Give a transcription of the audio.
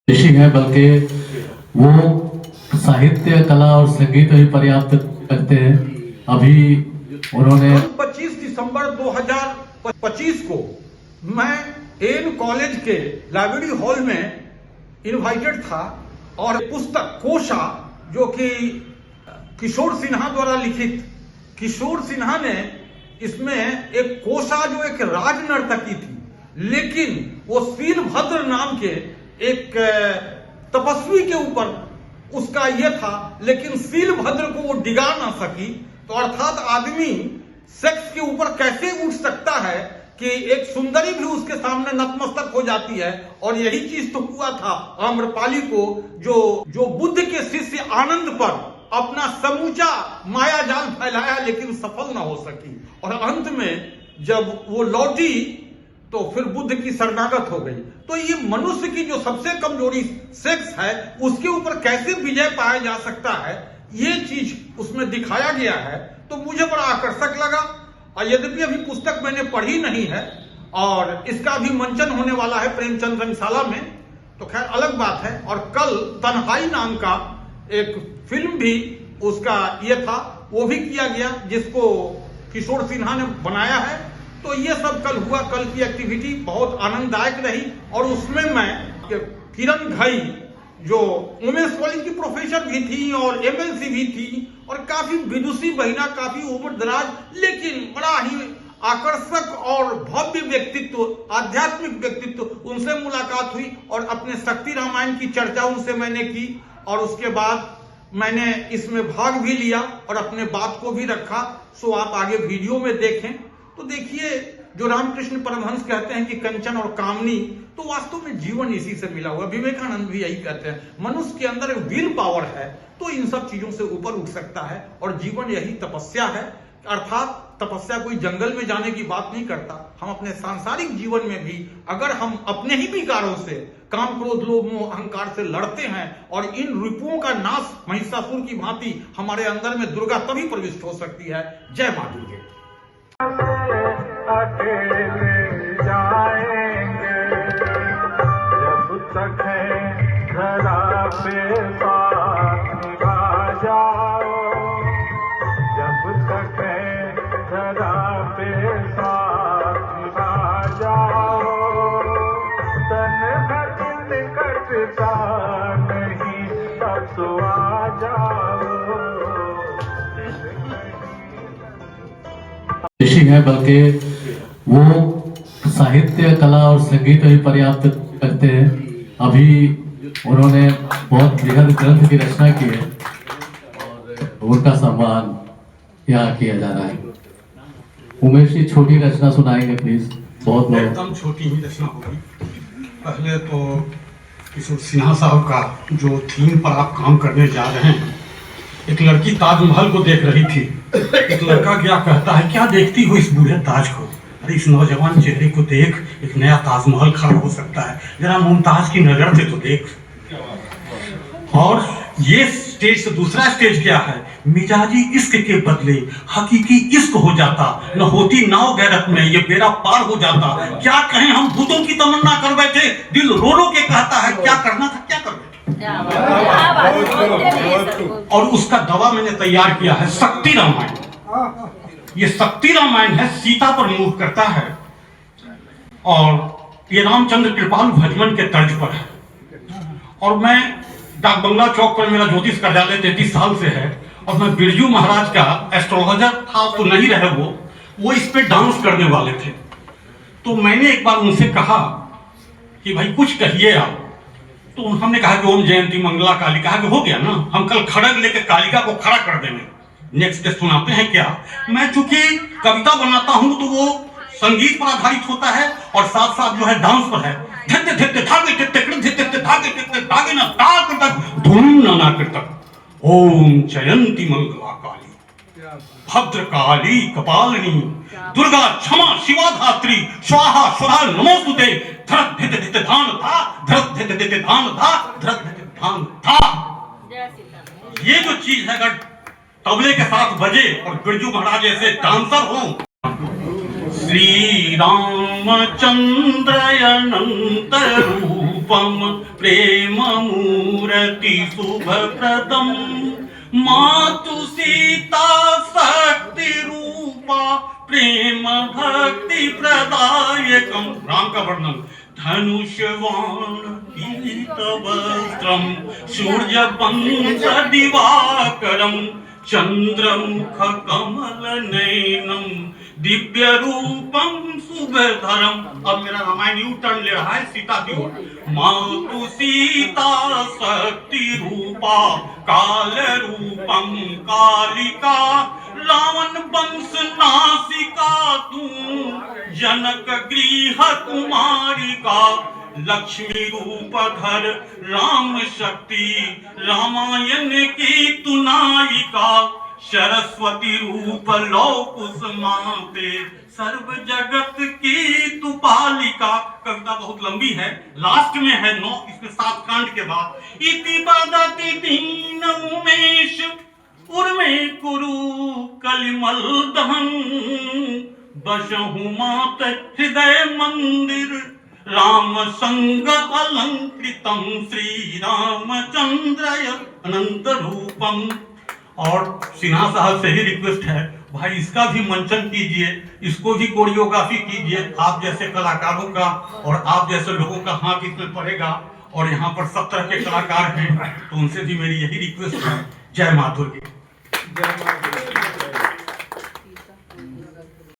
ऋषि है, बल्कि वो साहित्य, कला और संगीत भी पर्याप्त करते हैं। अभी उन्होंने 25 दिसंबर 2025 को मैं एन कॉलेज के लाइब्रेरी हॉल में इनवाइटेड था और पुस्तक कोशा, जो कि किशोर सिन्हा द्वारा लिखित, किशोर सिन्हा ने इसमें एक कोशा जो एक राज नर्तकी थी, लेकिन वो शीलभद्र नाम के एक तपस्वी के ऊपर उसका यह था, लेकिन शीलभद्र को वो डिगा ना सकी। तो अर्थात आदमी सेक्स के ऊपर कैसे उठ सकता है कि एक सुंदरी भी उसके सामने नतमस्तक हो जाती है। और यही चीज तो हुआ था आम्रपाली को, जो बुद्ध के शिष्य आनंद पर अपना समूचा माया जाल फैलाया, लेकिन सफल ना हो सकी। और अंत में जब वो लौटी तो फिर बुद्ध की शरणागत हो गई। तो ये मनुष्य की जो सबसे कमजोरी सेक्स है, उसके ऊपर कैसे विजय पाया जा सकता है, ये चीज उसमें दिखाया गया है। तो मुझे बड़ा आकर्षक लगा। और यद्यपि अभी पुस्तक मैंने पढ़ी नहीं है और इसका भी मंचन होने वाला है प्रेमचंद रंगशाला में, तो खैर अलग बात है। और कल तन्हाई नाम का एक फिल्म भी उसका ये था, वो भी किया गया, जिसको किशोर सिन्हा ने बनाया है। तो ये सब कल हुआ। कल की एक्टिविटी बहुत आनंददायक रही। और उसमें मैं किरण घई, जो वुमेन्स कॉलेज की प्रोफेसर भी थी और एमएलसी भी थी, और काफी विदुषी बहिना, काफी उम्र दराज, लेकिन बड़ा ही आकर्षक और भव्य व्यक्तित्व, आध्यात्मिक व्यक्तित्व, उनसे मुलाकात हुई और अपने शक्ति रामायण की चर्चा उनसे मैंने की। और उसके बाद मैंने इसमें भाग भी लिया और अपने बात को भी रखा। सो आप आगे वीडियो में देखें तो देखिए, जो रामकृष्ण परमहंस कहते हैं कि कंचन और कामनी, तो वास्तव में जीवन इसी से मिला हुआ। विवेकानंद भी यही कहते हैं, मनुष्य के अंदर विल पावर है तो इन सब चीजों से ऊपर उठ सकता है। और जीवन यही तपस्या है। अर्थात तपस्या कोई जंगल में जाने की बात नहीं करता। हम अपने सांसारिक जीवन में भी अगर हम अपने ही विकारों से, काम, क्रोध, लोभ, मोह, अहंकार से लड़ते हैं और इन रिपुओं का नाश महिषासुर की भांति हमारे अंदर में दुर्गा तभी प्रविष्ट हो सकती है। जय मां दुर्गे। अकेले जाएंगे जब तक है धरा पे साथ निभा जाओ, जब तक है धरा पे साथ निभा जाओ, तन भजन कटता नहीं अब तो आ जाओ। ऋषि है, बल्कि वो साहित्य, कला और संगीत भी पर्याप्त करते हैं। अभी उन्होंने बहुत बृहद ग्रंथ की रचना की है और उनका सम्मान यहाँ किया जा रहा है। उमेश जी छोटी रचना सुनाएंगे प्लीज। बहुत बहुत एकदम छोटी ही रचना होगी। पहले तो किशोर सिन्हा साहब का जो थीम पर आप काम करने जा रहे हैं, एक लड़की ताजमहल को देख रही थी। एक लड़का क्या कहता है, क्या देखती हो इस बूढ़े ताज को, अरे इस नौजवान चेहरे को देख, एक नया ताजमहल खड़ा हो सकता है, जरा मुमताज की नजर से तो देख। और ये स्टेज से दूसरा स्टेज क्या है, मिजाजी इश्क के बदले हकीकी इश्क हो जाता, न होती नाव गैरत में ये बेड़ा पार हो जाता। क्या कहें हम भूतों की तमन्ना कर बैठे, दिल रो रो के कहता है क्या करना था क्या कर बैठे। और उसका दवा मैंने तैयार किया है, शक्ति रामायण। ये शक्ति रामायण है, सीता पर मूव करता है और ये रामचंद्र कृपाल भजमन के तर्ज पर है। और मैं डाक बंगला चौक पर, मेरा ज्योतिष कार्यालय 33 साल से है और मैं बिरजू महाराज का एस्ट्रोलॉजर था, तो नहीं रहे वो इस पे डांस करने वाले थे। तो मैंने एक बार उनसे कहा कि भाई कुछ कहिए आप। तो हमने कहा कि ओम जयंती मंगला काली, कहा कि हो गया ना, हम कल खड़ग लेकर कालिका को खड़ा कर देंगे। नेक्स्ट डे सुनाते हैं क्या, मैं चूंकि कविता बनाता हूं तो वो संगीत पर आधारित होता है और साथ साथ जो है डांस पर है। धत्ते धत्ते धागे धत्ते धत्ते धागे धत्ते धागे ना ताक तक धूम ना तक। ओम जयंती मंगला काली भद्र काली कपालिनी दुर्गा क्षमा शिवा धात्री स्वाहा स्वधा नमोस्तुते। धरत धित धित धान था, धरत धित धित धान था, धरत धित धान था। ये जो चीज है, अगर तबले के साथ बजे और बिरजू महाराज ऐसे डांसर हो। श्री रामचंद्र अनंत रूप रूपम प्रेम मूर्ति शुभ प्रदम मातु सीता शक्ति रूपा प्रेम भक्ति प्रदायकम। राम का वर्णन धनुष्वाण पीत वस्त्रम सूर्य वंश दिवाकरम चंद्रमुख कमल नयनम दिव्य रूपम सुभधरम। अब मेरा रामायण यू टर्न ले रहा है सीता की ओर। मातु सीता शक्ति रूपा काल रूपम कालिका रावण वंश नासिका तू जनक गृह कुमारिका लक्ष्मी रूप धर राम शक्ति रामायण की तू नायिका सरस्वती रूप लौ कुसुमाते सर्व जगत की तू पालिका। कविता बहुत लंबी है, लास्ट में है 9, इसमें 7 कांड के बाद इति बदति दीन उमेश उर्मे कुरु कलिमल दहन बसहु मात हृदय मंदिर राम संग अलंकृतम श्री रामचंद्रय अनंत रूपम। और सिन्हा साहब से ही रिक्वेस्ट है, भाई इसका भी मंचन कीजिए, इसको भी कोरियोग्राफी कीजिए। आप जैसे कलाकारों का और आप जैसे लोगों का हाथ इसमें पड़ेगा और यहाँ पर सब तरह के कलाकार हैं, तो उनसे भी मेरी यही रिक्वेस्ट है। जय माधुरी।